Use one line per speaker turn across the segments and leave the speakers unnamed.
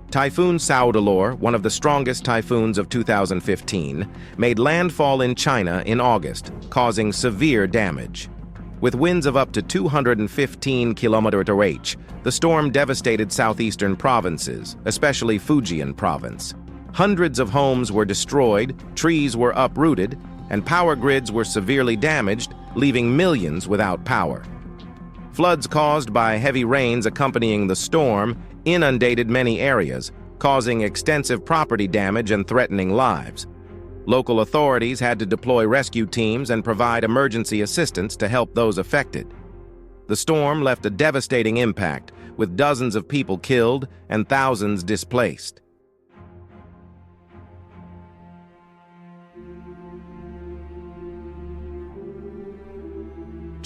Typhoon Saudalor, one of the strongest typhoons of 2015, made landfall in China in August, causing severe damage. With winds of up to 215 km/h, the storm devastated southeastern provinces, especially Fujian province. Hundreds of homes were destroyed, trees were uprooted, and power grids were severely damaged, leaving millions without power. Floods caused by heavy rains accompanying the storm inundated many areas, causing extensive property damage and threatening lives. Local authorities had to deploy rescue teams and provide emergency assistance to help those affected. The storm left a devastating impact, with dozens of people killed and thousands displaced.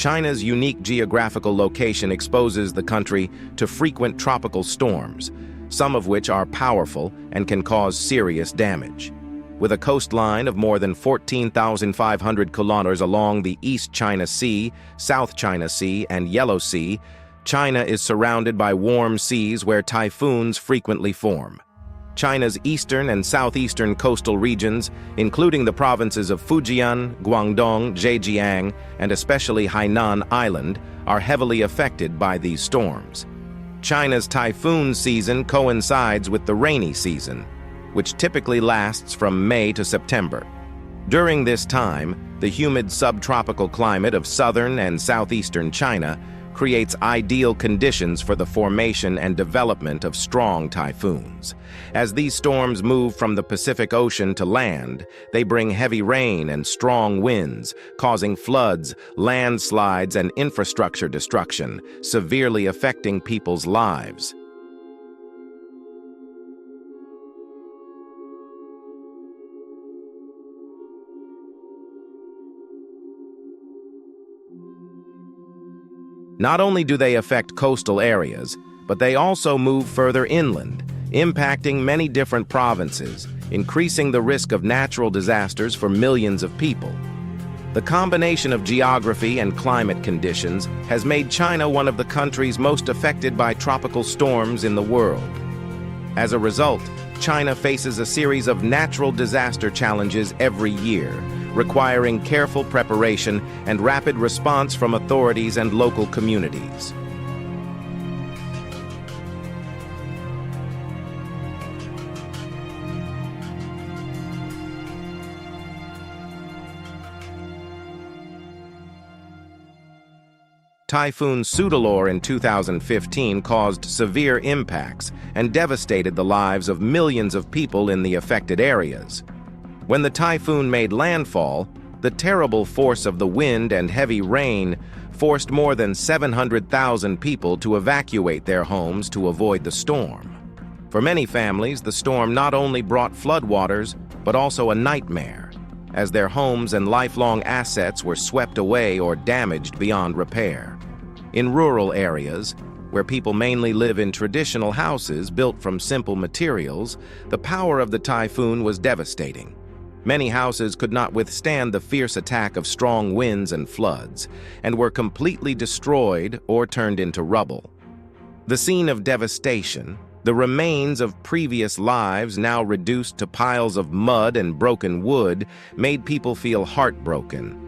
China's unique geographical location exposes the country to frequent tropical storms, some of which are powerful and can cause serious damage. With a coastline of more than 14,500 kilometers along the East China Sea, South China Sea, and Yellow Sea, China is surrounded by warm seas where typhoons frequently form. China's eastern and southeastern coastal regions, including the provinces of Fujian, Guangdong, Zhejiang, and especially Hainan Island, are heavily affected by these storms. China's typhoon season coincides with the rainy season, which typically lasts from May to September. During this time, the humid subtropical climate of southern and southeastern China creates ideal conditions for the formation and development of strong typhoons. As these storms move from the Pacific Ocean to land, they bring heavy rain and strong winds, causing floods, landslides, and infrastructure destruction, severely affecting people's lives. Not only do they affect coastal areas, but they also move further inland, impacting many different provinces, increasing the risk of natural disasters for millions of people. The combination of geography and climate conditions has made China one of the countries most affected by tropical storms in the world. As a result, China faces a series of natural disaster challenges every year, requiring careful preparation and rapid response from authorities and local communities. Typhoon Saudalor in 2015 caused severe impacts and devastated the lives of millions of people in the affected areas. When the typhoon made landfall, the terrible force of the wind and heavy rain forced more than 700,000 people to evacuate their homes to avoid the storm. For many families, the storm not only brought floodwaters, but also a nightmare, as their homes and lifelong assets were swept away or damaged beyond repair. In rural areas, where people mainly live in traditional houses built from simple materials, the power of the typhoon was devastating. Many houses could not withstand the fierce attack of strong winds and floods, and were completely destroyed or turned into rubble. The scene of devastation, the remains of previous lives now reduced to piles of mud and broken wood, made people feel heartbroken.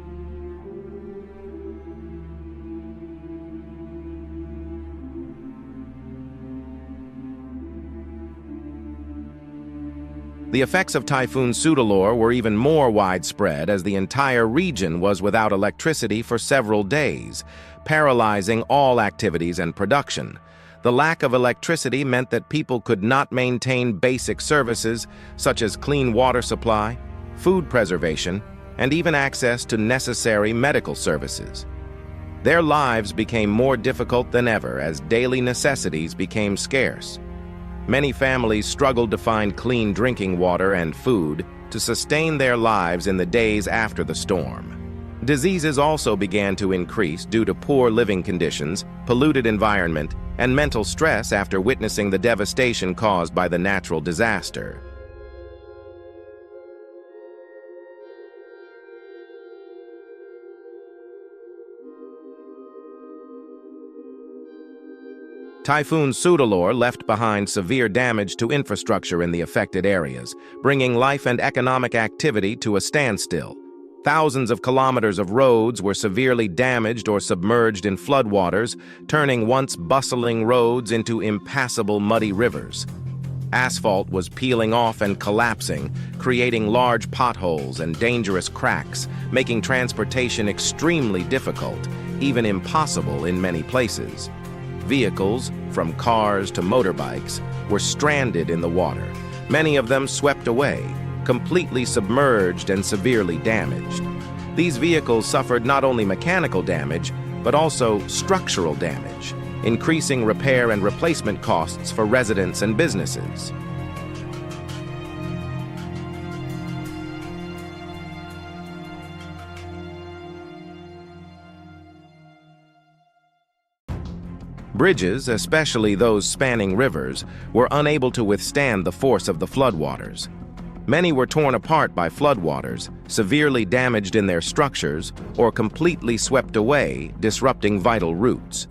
The effects of Typhoon Saudalor were even more widespread as the entire region was without electricity for several days, paralyzing all activities and production. The lack of electricity meant that people could not maintain basic services such as clean water supply, food preservation, and even access to necessary medical services. Their lives became more difficult than ever as daily necessities became scarce. Many families struggled to find clean drinking water and food to sustain their lives in the days after the storm. Diseases also began to increase due to poor living conditions, polluted environment, and mental stress after witnessing the devastation caused by the natural disaster. Typhoon Soudelor left behind severe damage to infrastructure in the affected areas, bringing life and economic activity to a standstill. Thousands of kilometers of roads were severely damaged or submerged in floodwaters, turning once bustling roads into impassable muddy rivers. Asphalt was peeling off and collapsing, creating large potholes and dangerous cracks, making transportation extremely difficult, even impossible in many places. Vehicles, from cars to motorbikes, were stranded in the water, many of them swept away, completely submerged and severely damaged. These vehicles suffered not only mechanical damage, but also structural damage, increasing repair and replacement costs for residents and businesses. Bridges, especially those spanning rivers, were unable to withstand the force of the floodwaters. Many were torn apart by floodwaters, severely damaged in their structures, or completely swept away, disrupting vital routes.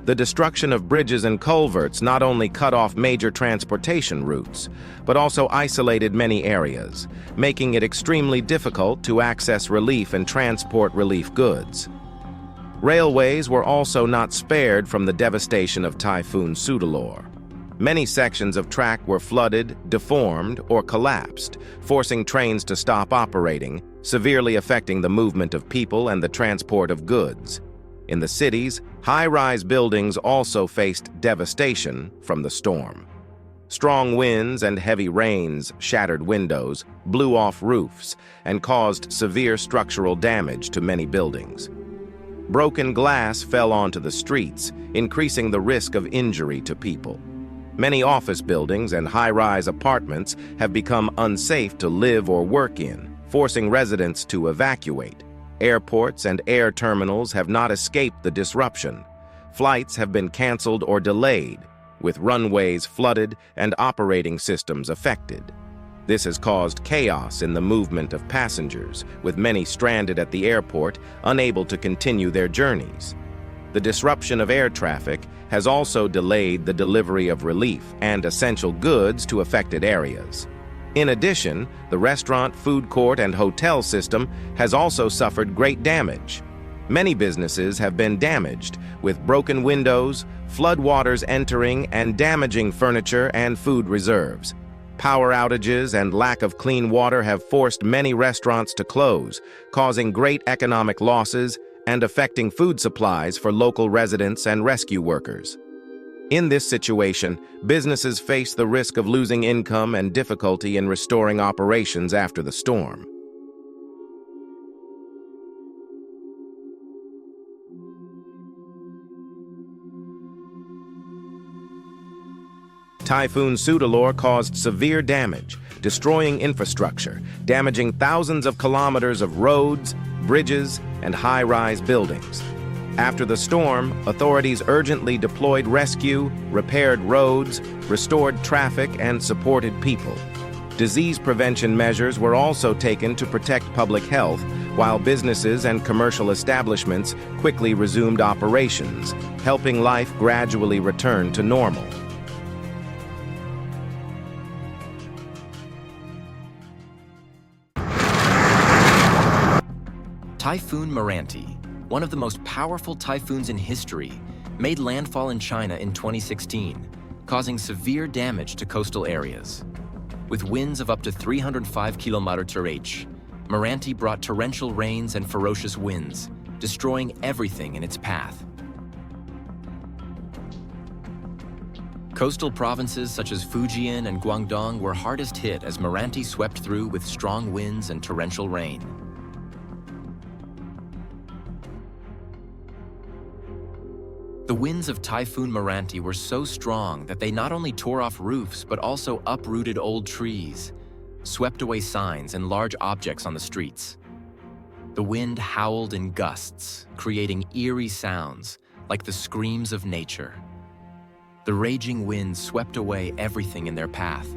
The destruction of bridges and culverts not only cut off major transportation routes, but also isolated many areas, making it extremely difficult to access relief and transport relief goods. Railways were also not spared from the devastation of Typhoon Soudelor. Many sections of track were flooded, deformed, or collapsed, forcing trains to stop operating, severely affecting the movement of people and the transport of goods. In the cities, high-rise buildings also faced devastation from the storm. Strong winds and heavy rains shattered windows, blew off roofs, and caused severe structural damage to many buildings. Broken glass fell onto the streets, increasing the risk of injury to people. Many office buildings and high-rise apartments have become unsafe to live or work in, forcing residents to evacuate. Airports and air terminals have not escaped the disruption. Flights have been canceled or delayed, with runways flooded and operating systems affected. This has caused chaos in the movement of passengers, with many stranded at the airport, unable to continue their journeys. The disruption of air traffic has also delayed the delivery of relief and essential goods to affected areas. In addition, the restaurant, food court, and hotel system has also suffered great damage. Many businesses have been damaged, with broken windows, floodwaters entering and damaging furniture and food reserves. Power outages and lack of clean water have forced many restaurants to close, causing great economic losses and affecting food supplies for local residents and rescue workers. In this situation, businesses face the risk of losing income and difficulty in restoring operations after the storm. Typhoon Soudelor caused severe damage, destroying infrastructure, damaging thousands of kilometers of roads, bridges, and high-rise buildings. After the storm, authorities urgently deployed rescue, repaired roads, restored traffic, and supported people. Disease prevention measures were also taken to protect public health, while businesses and commercial establishments quickly resumed operations, helping life gradually return to normal.
Typhoon Moranti, one of the most powerful typhoons in history, made landfall in China in 2016, causing severe damage to coastal areas. With winds of up to 305 km/h, Moranti brought torrential rains and ferocious winds, destroying everything in its path. Coastal provinces such as Fujian and Guangdong were hardest hit as Moranti swept through with strong winds and torrential rain. The winds of Typhoon Moranti were so strong that they not only tore off roofs but also uprooted old trees, swept away signs and large objects on the streets. The wind howled in gusts, creating eerie sounds like the screams of nature. The raging winds swept away everything in their path,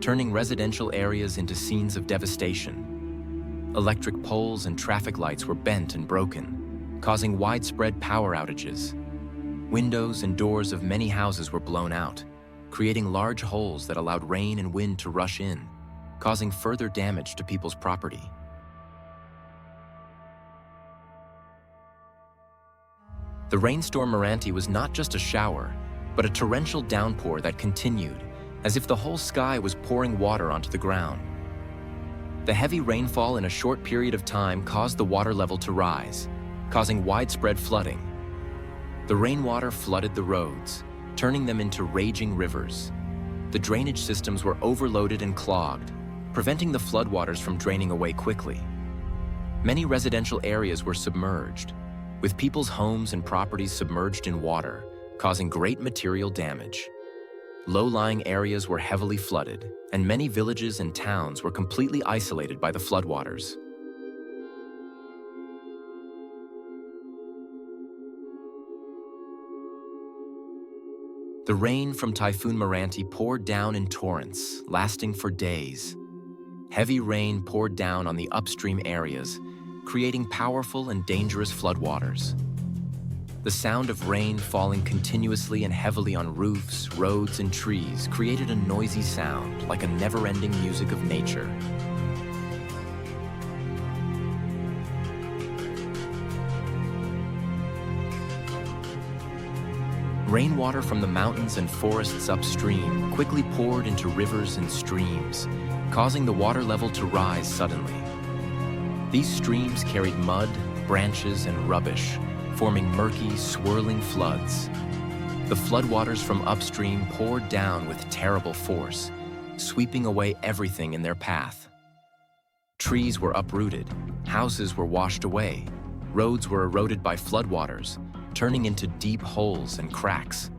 turning residential areas into scenes of devastation. Electric poles and traffic lights were bent and broken, causing widespread power outages. Windows and doors of many houses were blown out, creating large holes that allowed rain and wind to rush in, causing further damage to people's property. The rainstorm Meranti was not just a shower, but a torrential downpour that continued, as if the whole sky was pouring water onto the ground. The heavy rainfall in a short period of time caused the water level to rise, causing widespread flooding. The rainwater flooded the roads, turning them into raging rivers. The drainage systems were overloaded and clogged, preventing the floodwaters from draining away quickly. Many residential areas were submerged, with people's homes and properties submerged in water, causing great material damage. Low-lying areas were heavily flooded, and many villages and towns were completely isolated by the floodwaters. The rain from Typhoon Meranti poured down in torrents, lasting for days. Heavy rain poured down on the upstream areas, creating powerful and dangerous floodwaters. The sound of rain falling continuously and heavily on roofs, roads, and trees created a noisy sound like a never-ending music of nature. Rainwater from the mountains and forests upstream quickly poured into rivers and streams, causing the water level to rise suddenly. These streams carried mud, branches, and rubbish, forming murky, swirling floods. The floodwaters from upstream poured down with terrible force, sweeping away everything in their path. Trees were uprooted, houses were washed away, roads were eroded by floodwaters, turning into deep holes and cracks.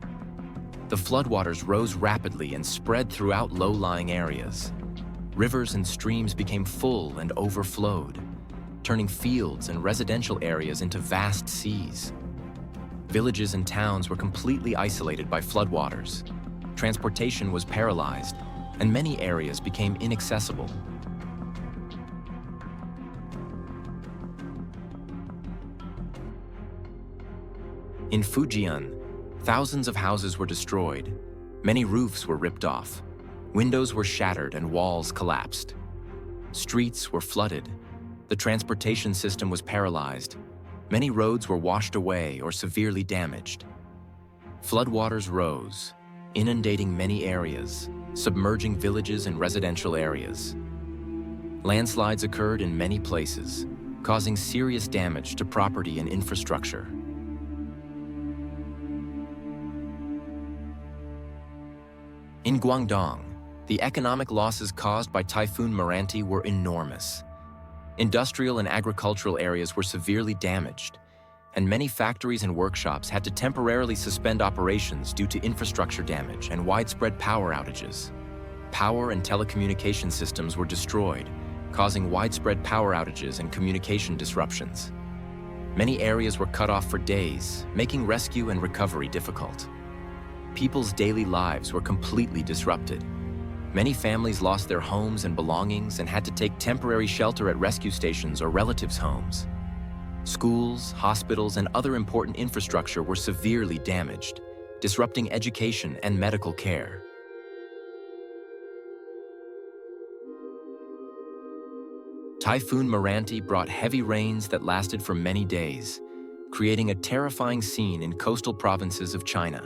The floodwaters rose rapidly and spread throughout low-lying areas. Rivers and streams became full and overflowed, turning fields and residential areas into vast seas. Villages and towns were completely isolated by floodwaters. Transportation was paralyzed, and many areas became inaccessible. In Fujian, thousands of houses were destroyed. Many roofs were ripped off. Windows were shattered and walls collapsed. Streets were flooded. The transportation system was paralyzed. Many roads were washed away or severely damaged. Floodwaters rose, inundating many areas, submerging villages and residential areas. Landslides occurred in many places, causing serious damage to property and infrastructure. In Guangdong, the economic losses caused by Typhoon Meranti were enormous. Industrial and agricultural areas were severely damaged, and many factories and workshops had to temporarily suspend operations due to infrastructure damage and widespread power outages. Power and telecommunication systems were destroyed, causing widespread power outages and communication disruptions. Many areas were cut off for days, making rescue and recovery difficult. People's daily lives were completely disrupted. Many families lost their homes and belongings and had to take temporary shelter at rescue stations or relatives' homes. Schools, hospitals, and other important infrastructure were severely damaged, disrupting education and medical care. Typhoon Meranti brought heavy rains that lasted for many days, creating a terrifying scene in coastal provinces of China.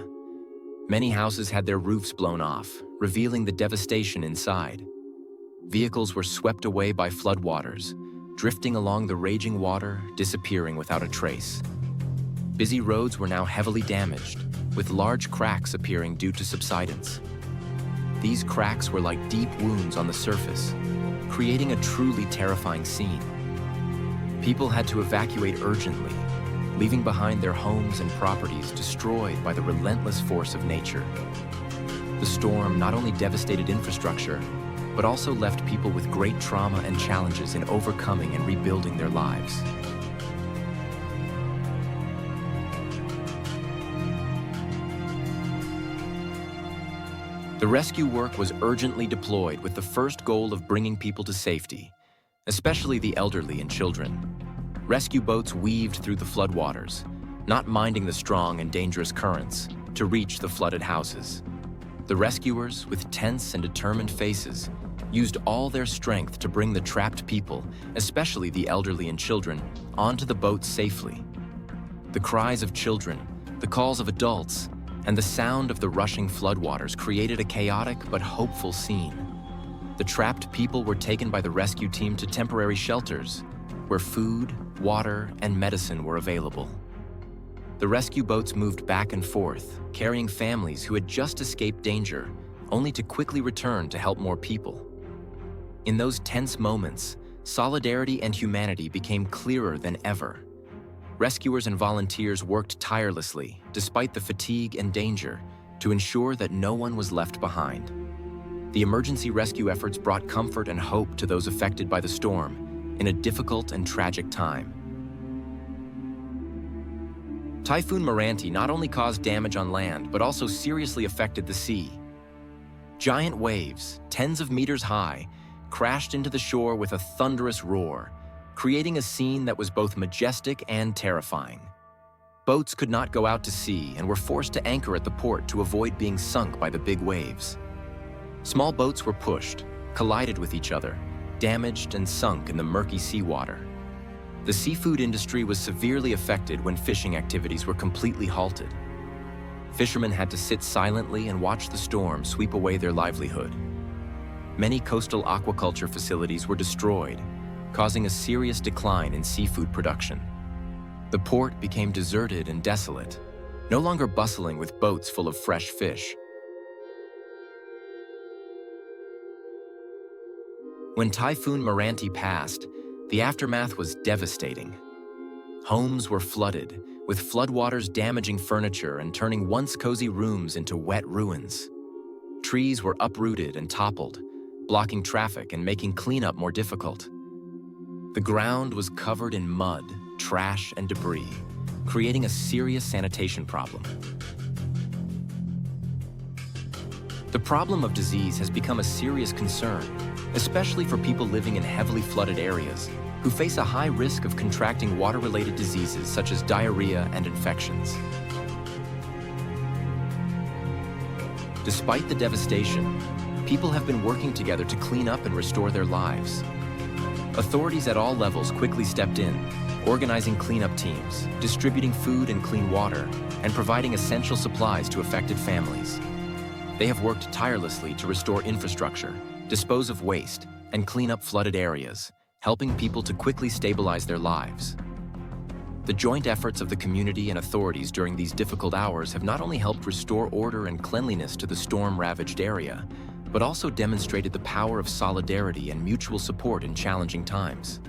Many houses had their roofs blown off, revealing the devastation inside. Vehicles were swept away by floodwaters, drifting along the raging water, disappearing without a trace. Busy roads were now heavily damaged, with large cracks appearing due to subsidence. These cracks were like deep wounds on the surface, creating a truly terrifying scene. People had to evacuate urgently, leaving behind their homes and properties destroyed by the relentless force of nature. The storm not only devastated infrastructure, but also left people with great trauma and challenges in overcoming and rebuilding their lives. The rescue work was urgently deployed with the first goal of bringing people to safety, especially the elderly and children. Rescue boats weaved through the floodwaters, not minding the strong and dangerous currents, to reach the flooded houses. The rescuers, with tense and determined faces, used all their strength to bring the trapped people, especially the elderly and children, onto the boats safely. The cries of children, the calls of adults, and the sound of the rushing floodwaters created a chaotic but hopeful scene. The trapped people were taken by the rescue team to temporary shelters, where food, water, and medicine were available. The rescue boats moved back and forth, carrying families who had just escaped danger, only to quickly return to help more people. In those tense moments, solidarity and humanity became clearer than ever. Rescuers and volunteers worked tirelessly, despite the fatigue and danger, to ensure that no one was left behind. The emergency rescue efforts brought comfort and hope to those affected by the storm in a difficult and tragic time. Typhoon Meranti not only caused damage on land, but also seriously affected the sea. Giant waves, tens of meters high, crashed into the shore with a thunderous roar, creating a scene that was both majestic and terrifying. Boats could not go out to sea and were forced to anchor at the port to avoid being sunk by the big waves. Small boats were pushed, collided with each other, damaged and sunk in the murky seawater. The seafood industry was severely affected when fishing activities were completely halted. Fishermen had to sit silently and watch the storm sweep away their livelihood. Many coastal aquaculture facilities were destroyed, causing a serious decline in seafood production. The port became deserted and desolate, no longer bustling with boats full of fresh fish. When Typhoon Meranti passed, the aftermath was devastating. Homes were flooded, with floodwaters damaging furniture and turning once cozy rooms into wet ruins. Trees were uprooted and toppled, blocking traffic and making cleanup more difficult. The ground was covered in mud, trash, and debris, creating a serious sanitation problem. The problem of disease has become a serious concern, especially for people living in heavily flooded areas who face a high risk of contracting water-related diseases such as diarrhea and infections. Despite the devastation, people have been working together to clean up and restore their lives. Authorities at all levels quickly stepped in, organizing cleanup teams, distributing food and clean water, and providing essential supplies to affected families. They have worked tirelessly to restore infrastructure, dispose of waste, and clean up flooded areas, helping people to quickly stabilize their lives. The joint efforts of the community and authorities during these difficult hours have not only helped restore order and cleanliness to the storm-ravaged area, but also demonstrated the power of solidarity and mutual support in challenging times.